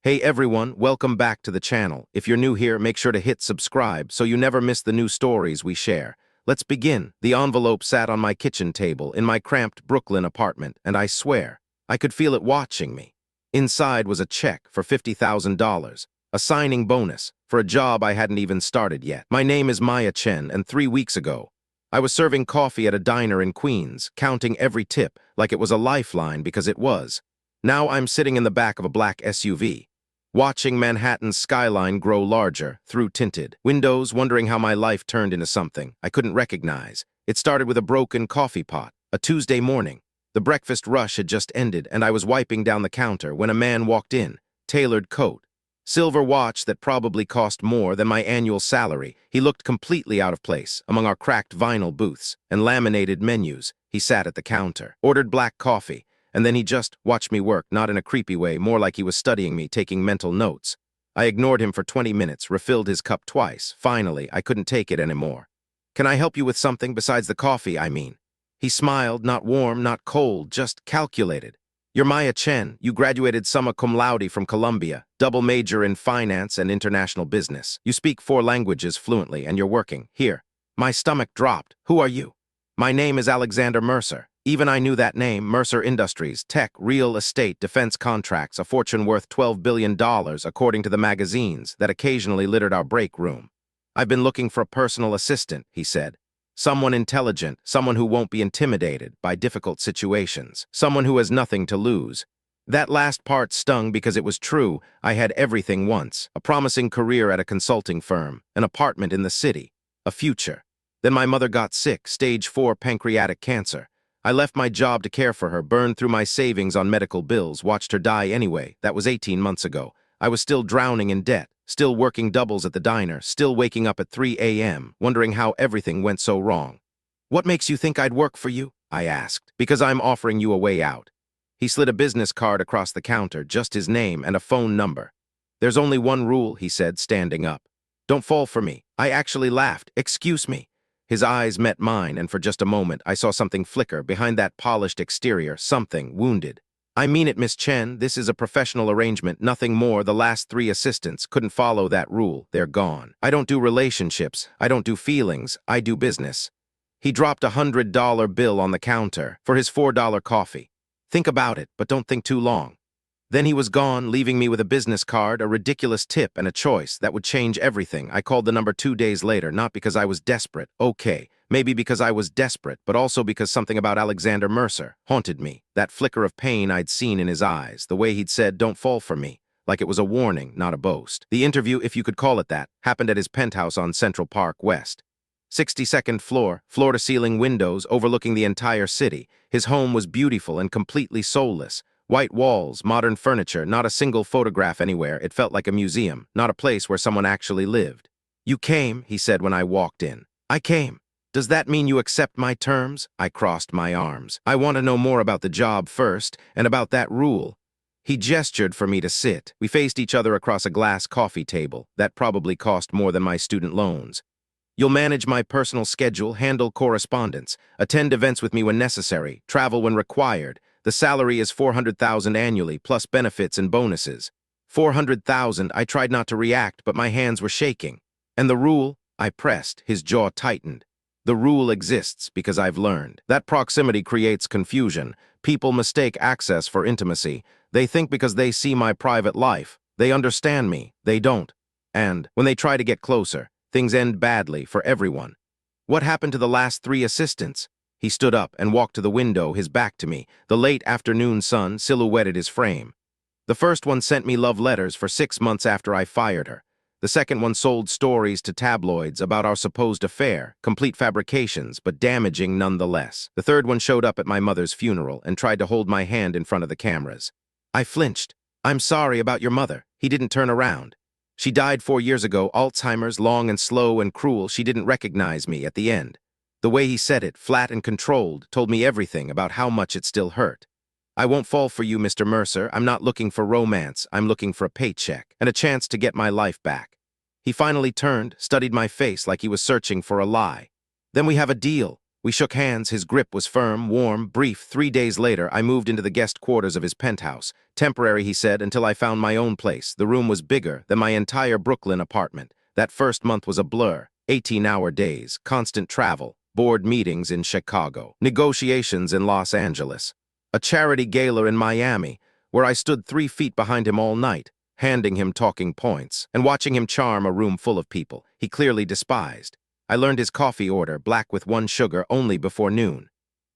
Hey everyone, welcome back to the channel. If you're new here, make sure to hit subscribe so you never miss the new stories we share. Let's begin. The envelope sat on my kitchen table in my cramped Brooklyn apartment, and I swear, I could feel it watching me. Inside was a check for $50,000, a signing bonus for a job I hadn't even started yet. My name is Maya Chen, and 3 weeks ago, I was serving coffee at a diner in Queens, counting every tip like it was a lifeline because it was. Now I'm sitting in the back of a black SUV, watching Manhattan's skyline grow larger through tinted windows, wondering how my life turned into something I couldn't recognize. It started with a broken coffee pot, a Tuesday morning. The breakfast rush had just ended, and I was wiping down the counter when a man walked in, tailored coat, silver watch that probably cost more than my annual salary. He looked completely out of place among our cracked vinyl booths and laminated menus. He sat at the counter, ordered black coffee, and then he just watched me work, not in a creepy way, more like he was studying me, taking mental notes. I ignored him for 20 minutes, refilled his cup twice. Finally, I couldn't take it anymore. "Can I help you with something besides the coffee, I mean?" He smiled, not warm, not cold, just calculated. "You're Maya Chen. You graduated summa cum laude from Columbia, double major in finance and international business. You speak 4 languages fluently, and you're working here." My stomach dropped. "Who are you?" "My name is Alexander Mercer." Even I knew that name. Mercer Industries, tech, real estate, defense contracts, a fortune worth $12 billion, according to the magazines that occasionally littered our break room. "I've been looking for a personal assistant," he said. "Someone intelligent, someone who won't be intimidated by difficult situations, someone who has nothing to lose." That last part stung because it was true. I had everything once: a promising career at a consulting firm, an apartment in the city, a future. Then my mother got sick, stage 4 pancreatic cancer. I left my job to care for her, burned through my savings on medical bills, watched her die anyway. That was 18 months ago. I was still drowning in debt, still working doubles at the diner, still waking up at 3 a.m., wondering how everything went so wrong. "What makes you think I'd work for you?" I asked. "Because I'm offering you a way out." He slid a business card across the counter, just his name and a phone number. "There's only one rule," he said, standing up. "Don't fall for me." I actually laughed. "Excuse me." His eyes met mine, and for just a moment, I saw something flicker behind that polished exterior, something wounded. "I mean it, Miss Chen. This is a professional arrangement, nothing more. The last 3 assistants couldn't follow that rule. They're gone. I don't do relationships. I don't do feelings. I do business." He dropped a $100 bill on the counter for his $4 coffee. "Think about it, but don't think too long." Then he was gone, leaving me with a business card, a ridiculous tip, and a choice that would change everything. I called the number 2 days later, not because I was desperate. Okay, maybe because I was desperate, but also because something about Alexander Mercer haunted me. That flicker of pain I'd seen in his eyes, the way he'd said, "Don't fall for me," like it was a warning, not a boast. The interview, if you could call it that, happened at his penthouse on Central Park West. 62nd floor, floor-to-ceiling windows overlooking the entire city. His home was beautiful and completely soulless. White walls, modern furniture, not a single photograph anywhere. It felt like a museum, not a place where someone actually lived. "You came," he said when I walked in. "I came. Does that mean you accept my terms?" I crossed my arms. "I want to know more about the job first, and about that rule." He gestured for me to sit. We faced each other across a glass coffee table that probably cost more than my student loans. "You'll manage my personal schedule, handle correspondence, attend events with me when necessary, travel when required. The salary is $400,000 annually, plus benefits and bonuses." 400,000, I tried not to react, but my hands were shaking. "And the rule?" I pressed. His jaw tightened. "The rule exists because I've learned that proximity creates confusion. People mistake access for intimacy. They think because they see my private life, they understand me. They don't. And when they try to get closer, things end badly for everyone." "What happened to the last 3 assistants?" He stood up and walked to the window, his back to me. The late afternoon sun silhouetted his frame. "The first one sent me love letters for 6 months after I fired her. The second one sold stories to tabloids about our supposed affair, complete fabrications, but damaging nonetheless. The third one showed up at my mother's funeral and tried to hold my hand in front of the cameras." I flinched. "I'm sorry about your mother." He didn't turn around. "She died 4 years ago, Alzheimer's, long and slow and cruel. She didn't recognize me at the end." The way he said it, flat and controlled, told me everything about how much it still hurt. "I won't fall for you, Mr. Mercer. I'm not looking for romance. I'm looking for a paycheck and a chance to get my life back." He finally turned, studied my face like he was searching for a lie. "Then we have a deal." We shook hands. His grip was firm, warm, brief. 3 days later, I moved into the guest quarters of his penthouse. Temporary, he said, until I found my own place. The room was bigger than my entire Brooklyn apartment. That first month was a blur. 18-hour days, constant travel, board meetings in Chicago, negotiations in Los Angeles, a charity gala in Miami, where I stood 3 feet behind him all night, handing him talking points, and watching him charm a room full of people he clearly despised. I learned his coffee order, black with 1 sugar, only before noon.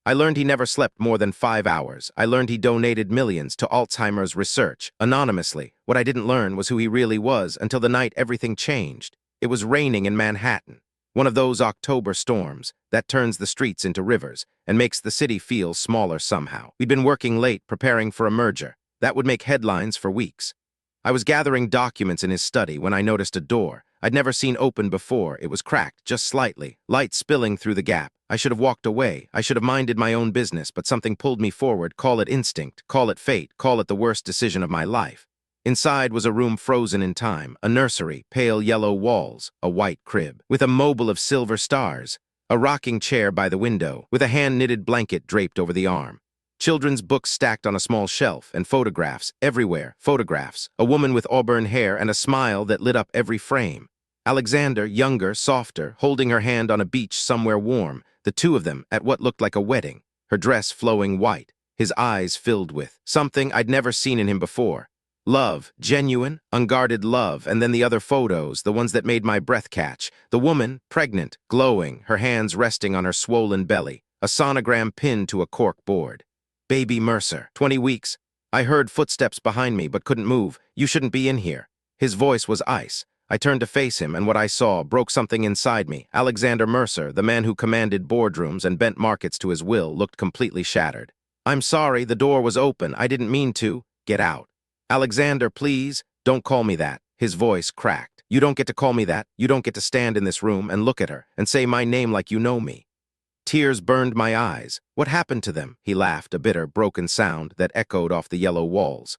I learned he never slept more than 5 hours. I learned he donated millions to Alzheimer's research, anonymously. What I didn't learn was who he really was until the night everything changed. It was raining in Manhattan, one of those October storms that turns the streets into rivers and makes the city feel smaller somehow. We'd been working late, preparing for a merger. That would make headlines for weeks. I was gathering documents in his study when I noticed a door I'd never seen open before. It was cracked, just slightly, light spilling through the gap. I should have walked away. I should have minded my own business, but something pulled me forward. Call it instinct, call it fate, call it the worst decision of my life. Inside was a room frozen in time, a nursery, pale yellow walls, a white crib, with a mobile of silver stars, a rocking chair by the window, with a hand-knitted blanket draped over the arm. Children's books stacked on a small shelf, and photographs, everywhere, photographs, a woman with auburn hair and a smile that lit up every frame. Alexander, younger, softer, holding her hand on a beach somewhere warm, the two of them at what looked like a wedding, her dress flowing white, his eyes filled with something I'd never seen in him before. Love, genuine, unguarded love, and then the other photos, the ones that made my breath catch. The woman, pregnant, glowing, her hands resting on her swollen belly, a sonogram pinned to a cork board. Baby Mercer, 20 weeks. I heard footsteps behind me but couldn't move. You shouldn't be in here. His voice was ice. I turned to face him, and what I saw broke something inside me. Alexander Mercer, the man who commanded boardrooms and bent markets to his will, looked completely shattered. I'm sorry, the door was open. I didn't mean to. Get out. Alexander, please, don't call me that. His voice cracked. You don't get to call me that. You don't get to stand in this room and look at her and say my name like you know me. Tears burned my eyes. What happened to them? He laughed, a bitter, broken sound that echoed off the yellow walls.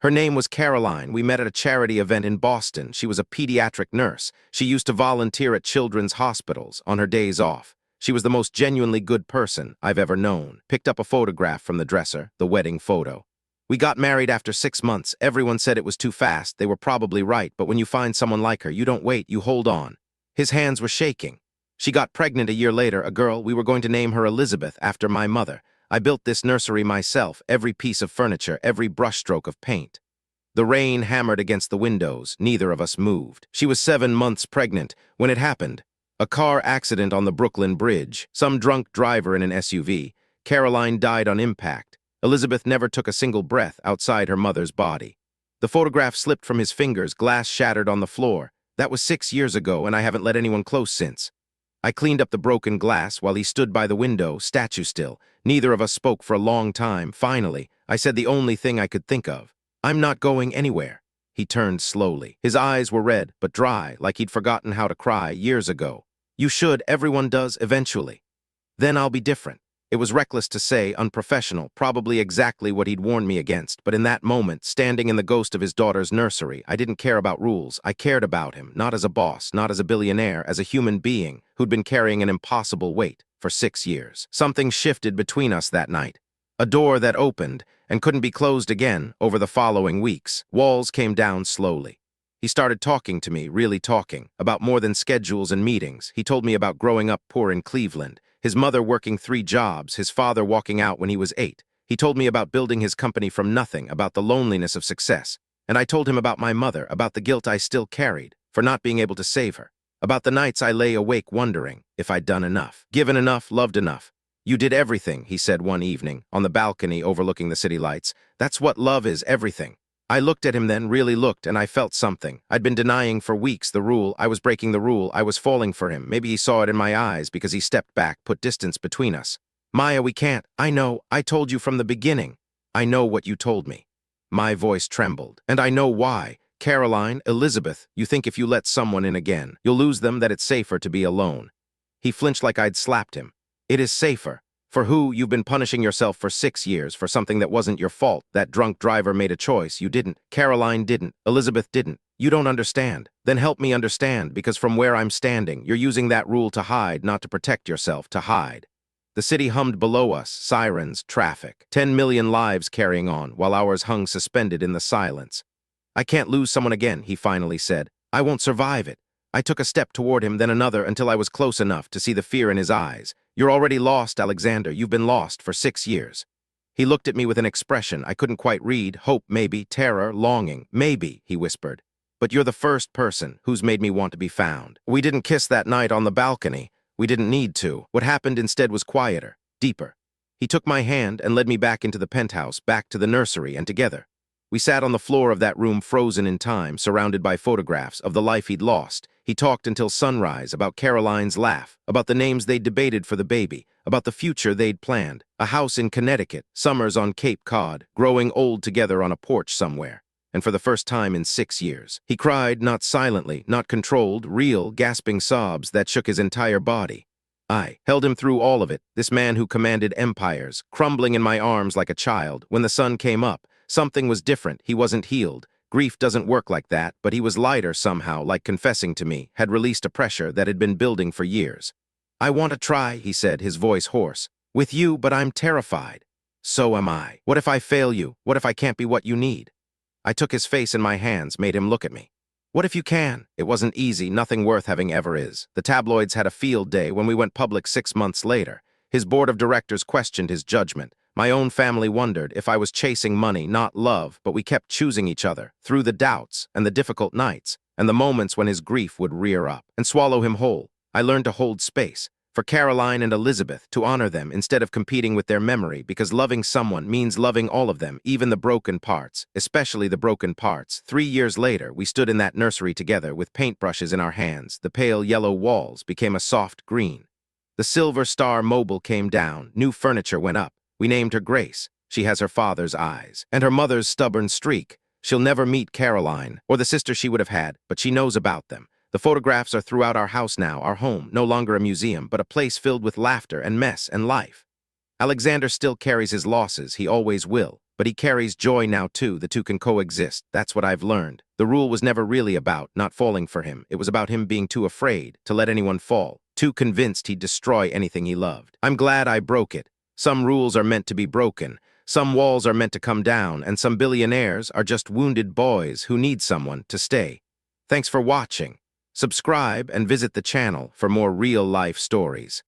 Her name was Caroline. We met at a charity event in Boston. She was a pediatric nurse. She used to volunteer at children's hospitals on her days off. She was the most genuinely good person I've ever known. Picked up a photograph from the dresser, the wedding photo. We got married after 6 months. Everyone said it was too fast. They were probably right, but when you find someone like her, you don't wait, you hold on. His hands were shaking. She got pregnant a year later, a girl. We were going to name her Elizabeth after my mother. I built this nursery myself, every piece of furniture, every brushstroke of paint. The rain hammered against the windows. Neither of us moved. She was 7 months pregnant when it happened. A car accident on the Brooklyn Bridge. Some drunk driver in an SUV. Caroline died on impact. Elizabeth never took a single breath outside her mother's body. The photograph slipped from his fingers, glass shattered on the floor. That was 6 years ago, and I haven't let anyone close since. I cleaned up the broken glass while he stood by the window, statue still. Neither of us spoke for a long time. Finally, I said the only thing I could think of. I'm not going anywhere. He turned slowly. His eyes were red, but dry, like he'd forgotten how to cry years ago. You should, everyone does, eventually. Then I'll be different. It was reckless to say, unprofessional, probably exactly what he'd warned me against, but in that moment, standing in the ghost of his daughter's nursery, I didn't care about rules. I cared about him, not as a boss, not as a billionaire, as a human being who'd been carrying an impossible weight for 6 years. Something shifted between us that night. A door that opened and couldn't be closed again over the following weeks. Walls came down slowly. He started talking to me, really talking, about more than schedules and meetings. He told me about growing up poor in Cleveland, his mother working 3 jobs, his father walking out when he was 8. He told me about building his company from nothing, about the loneliness of success. And I told him about my mother, about the guilt I still carried for not being able to save her, about the nights I lay awake wondering if I'd done enough, given enough, loved enough. You did everything, he said one evening, on the balcony overlooking the city lights. That's what love is, everything. I looked at him then, really looked, and I felt something. I'd been denying for weeks the rule. I was breaking the rule. I was falling for him. Maybe he saw it in my eyes because he stepped back, put distance between us. Maya, we can't. I know. I told you from the beginning. I know what you told me. My voice trembled. And I know why. Caroline, Elizabeth, you think if you let someone in again, you'll lose them, that it's safer to be alone. He flinched like I'd slapped him. It is safer. For who? You've been punishing yourself for 6 years for something that wasn't your fault. That drunk driver made a choice. You didn't. Caroline didn't. Elizabeth didn't. You don't understand. Then help me understand, because from where I'm standing, you're using that rule to hide, not to protect yourself, to hide. The city hummed below us, sirens, traffic, 10 million lives carrying on, while ours hung suspended in the silence. "I can't lose someone again," he finally said. "I won't survive it." I took a step toward him, then another, until I was close enough to see the fear in his eyes. "You're already lost, Alexander. You've been lost for 6 years." He looked at me with an expression I couldn't quite read. Hope, maybe, terror, longing. "Maybe," he whispered. "But you're the first person who's made me want to be found." We didn't kiss that night on the balcony. We didn't need to. What happened instead was quieter, deeper. He took my hand and led me back into the penthouse, back to the nursery, and together. We sat on the floor of that room, frozen in time, surrounded by photographs of the life he'd lost. He talked until sunrise about Caroline's laugh, about the names they'd debated for the baby, about the future they'd planned, a house in Connecticut, summers on Cape Cod, growing old together on a porch somewhere. And for the first time in 6 years, he cried, not silently, not controlled, real, gasping sobs that shook his entire body. I held him through all of it, this man who commanded empires, crumbling in my arms like a child. When the sun came up, something was different. He wasn't healed. Grief doesn't work like that, but he was lighter somehow, like confessing to me, had released a pressure that had been building for years. "I want to try," he said, his voice hoarse. "With you, but I'm terrified." "So am I. What if I fail you? What if I can't be what you need?" I took his face in my hands, made him look at me. "What if you can?" It wasn't easy, nothing worth having ever is. The tabloids had a field day when we went public 6 months later. His board of directors questioned his judgment. My own family wondered if I was chasing money, not love, but we kept choosing each other, through the doubts and the difficult nights, and the moments when his grief would rear up and swallow him whole. I learned to hold space. For Caroline and Elizabeth, to honor them instead of competing with their memory, because loving someone means loving all of them, even the broken parts, especially the broken parts. 3 years later, we stood in that nursery together with paintbrushes in our hands. The pale yellow walls became a soft green. The Silver Star Mobile came down, new furniture went up. We named her Grace. She has her father's eyes, and her mother's stubborn streak. She'll never meet Caroline, or the sister she would have had, but she knows about them. The photographs are throughout our house now, our home, no longer a museum, but a place filled with laughter and mess and life. Alexander still carries his losses, he always will, but he carries joy now too. The two can coexist. That's what I've learned. The rule was never really about not falling for him. It was about him being too afraid to let anyone fall, too convinced he'd destroy anything he loved. I'm glad I broke it. Some rules are meant to be broken, some walls are meant to come down, and some billionaires are just wounded boys who need someone to stay. Thanks for watching. Subscribe and visit the channel for more real-life stories.